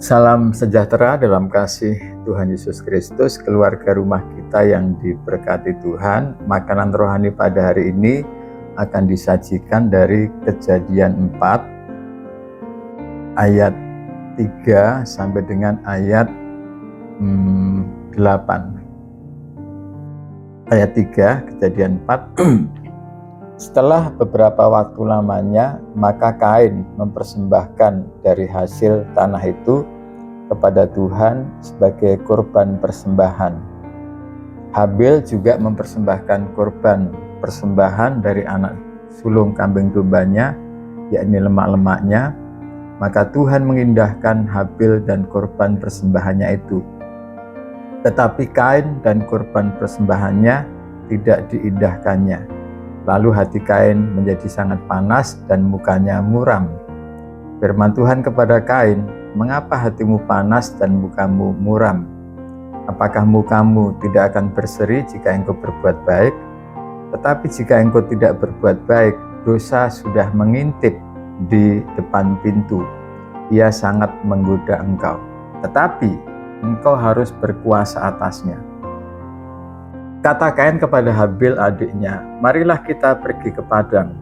Salam sejahtera dalam kasih Tuhan Yesus Kristus, keluarga rumah kita yang diberkati Tuhan. Makanan rohani pada hari ini akan disajikan dari Kejadian 4 ayat 3 sampai dengan ayat 8. Ayat 3, Kejadian 4. Setelah beberapa waktu lamanya, maka Kain mempersembahkan dari hasil tanah itu kepada Tuhan sebagai korban persembahan. Habil juga mempersembahkan korban persembahan dari anak sulung kambing dombanya, yakni lemak-lemaknya. Maka Tuhan mengindahkan Habil dan korban persembahannya itu. Tetapi Kain dan korban persembahannya tidak diindahkannya. Lalu hati Kain menjadi sangat panas dan mukanya muram. Firman Tuhan kepada Kain, "Mengapa hatimu panas dan mukamu muram? Apakah mukamu tidak akan berseri jika engkau berbuat baik? Tetapi jika engkau tidak berbuat baik, dosa sudah mengintip di depan pintu. Ia sangat menggoda engkau. Tetapi engkau harus berkuasa atasnya." Kata Kain kepada Habil adiknya, "Marilah kita pergi ke padang."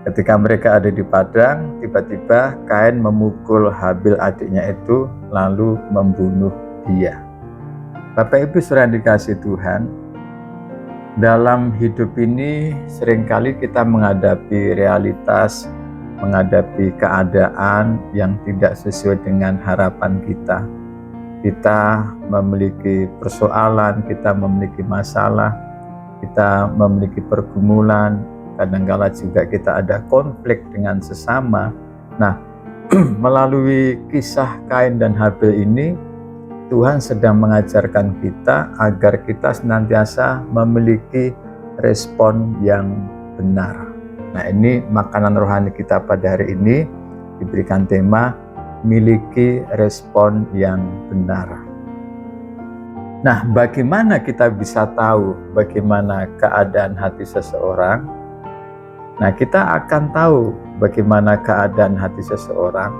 Ketika mereka ada di padang, tiba-tiba Kain memukul Habil adiknya itu, lalu membunuh dia. Bapak Ibu saudara yang dikasihi Tuhan, dalam hidup ini seringkali kita menghadapi realitas, menghadapi keadaan yang tidak sesuai dengan harapan kita. Kita memiliki persoalan, kita memiliki masalah, kita memiliki pergumulan, kadang-kala juga kita ada konflik dengan sesama. Nah, melalui kisah Kain dan Habil ini, Tuhan sedang mengajarkan kita agar kita senantiasa memiliki respon yang benar. Nah, ini makanan rohani kita pada hari ini diberikan tema miliki respon yang benar. Nah, bagaimana kita bisa tahu bagaimana keadaan hati seseorang? Nah, kita akan tahu bagaimana keadaan hati seseorang.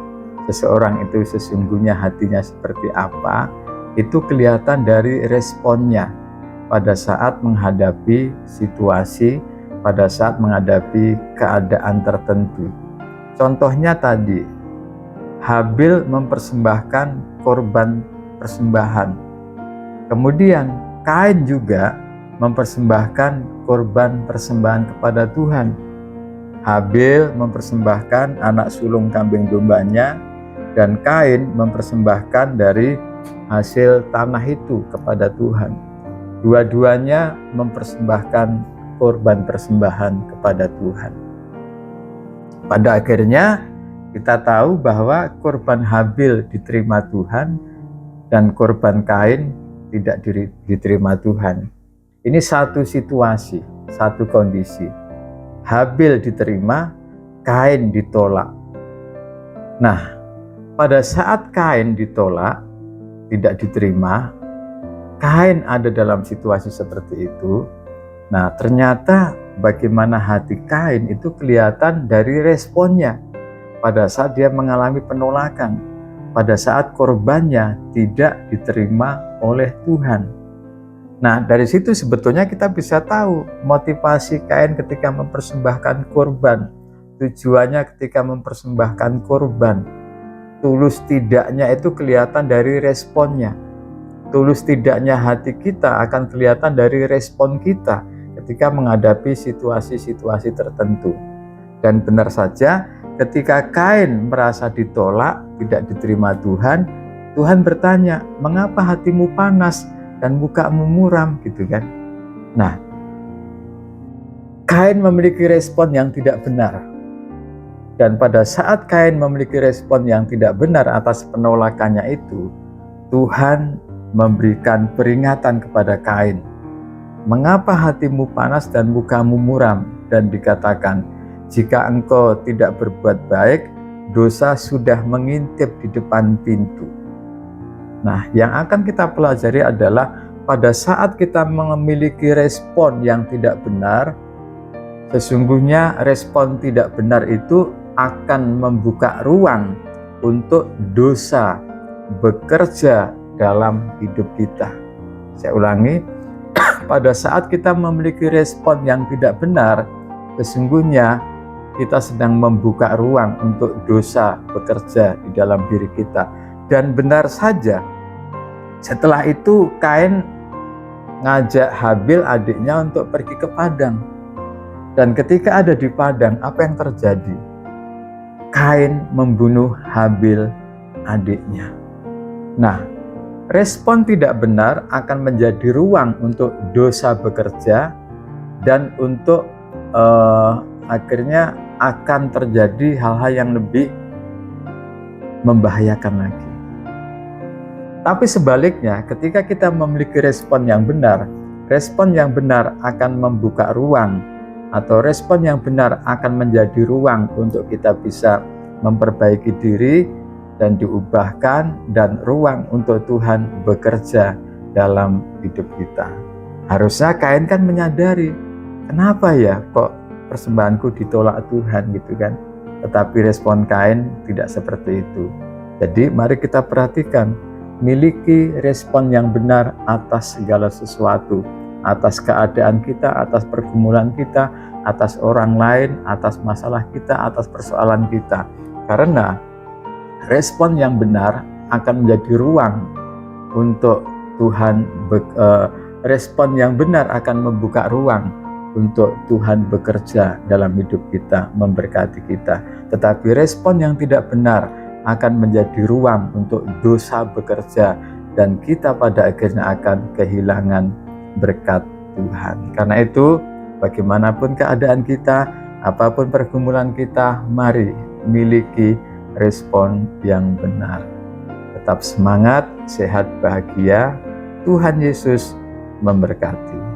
Seseorang itu sesungguhnya hatinya seperti apa, itu kelihatan dari responnya pada saat menghadapi situasi, pada saat menghadapi keadaan tertentu. Contohnya tadi, Habil mempersembahkan korban persembahan. Kemudian Kain juga mempersembahkan korban persembahan kepada Tuhan. Habil mempersembahkan anak sulung kambing dombanya, dan Kain mempersembahkan dari hasil tanah itu kepada Tuhan. Dua-duanya mempersembahkan korban persembahan kepada Tuhan. Pada akhirnya kita tahu bahwa korban Habil diterima Tuhan dan korban Kain tidak diterima Tuhan. Ini satu situasi, satu kondisi. Habil diterima, Kain ditolak. Nah, pada saat Kain ditolak, tidak diterima, Kain ada dalam situasi seperti itu. Nah, ternyata bagaimana hati Kain itu kelihatan dari responnya. Pada saat dia mengalami penolakan, pada saat korbannya tidak diterima oleh Tuhan. Nah, dari situ sebetulnya kita bisa tahu motivasi Kain ketika mempersembahkan korban. Tujuannya ketika mempersembahkan korban, tulus tidaknya itu kelihatan dari responnya. Tulus tidaknya hati kita akan kelihatan dari respon kita ketika menghadapi situasi-situasi tertentu. Dan benar saja, ketika Kain merasa ditolak, tidak diterima Tuhan, Tuhan bertanya, "Mengapa hatimu panas dan mukamu muram?" Gitu kan. Nah, Kain memiliki respon yang tidak benar. Dan pada saat Kain memiliki respon yang tidak benar atas penolakannya itu, Tuhan memberikan peringatan kepada Kain. "Mengapa hatimu panas dan mukamu muram?" Dan dikatakan, "Jika engkau tidak berbuat baik, dosa sudah mengintip di depan pintu." Nah, yang akan kita pelajari adalah pada saat kita memiliki respon yang tidak benar, sesungguhnya respon tidak benar itu akan membuka ruang untuk dosa bekerja dalam hidup kita. Saya ulangi, pada saat kita memiliki respon yang tidak benar, sesungguhnya kita sedang membuka ruang untuk dosa bekerja di dalam diri kita. Dan benar saja, setelah itu Kain ngajak Habil adiknya untuk pergi ke padang. Dan ketika ada di padang, apa yang terjadi? Kain membunuh Habil adiknya. Nah, respon tidak benar akan menjadi ruang untuk dosa bekerja dan untuk akhirnya akan terjadi hal-hal yang lebih membahayakan lagi. Tapi sebaliknya, ketika kita memiliki respon yang benar akan membuka ruang, atau respon yang benar akan menjadi ruang untuk kita bisa memperbaiki diri dan diubahkan, dan ruang untuk Tuhan bekerja dalam hidup kita. Harusnya Kain kan menyadari, kenapa ya kok persembahanku ditolak Tuhan gitu kan. Tetapi respon Kain tidak seperti itu. Jadi mari kita perhatikan, miliki respon yang benar atas segala sesuatu, atas keadaan kita, atas pergumulan kita, atas orang lain, atas masalah kita, atas persoalan kita. Karena respon yang benar akan menjadi ruang untuk Tuhan, respon yang benar akan membuka ruang untuk Tuhan bekerja dalam hidup kita, memberkati kita. Tetapi respon yang tidak benar akan menjadi ruang untuk dosa bekerja, dan kita pada akhirnya akan kehilangan berkat Tuhan. Karena itu, bagaimanapun keadaan kita, apapun pergumulan kita, mari miliki respon yang benar. Tetap semangat, sehat, bahagia. Tuhan Yesus memberkati.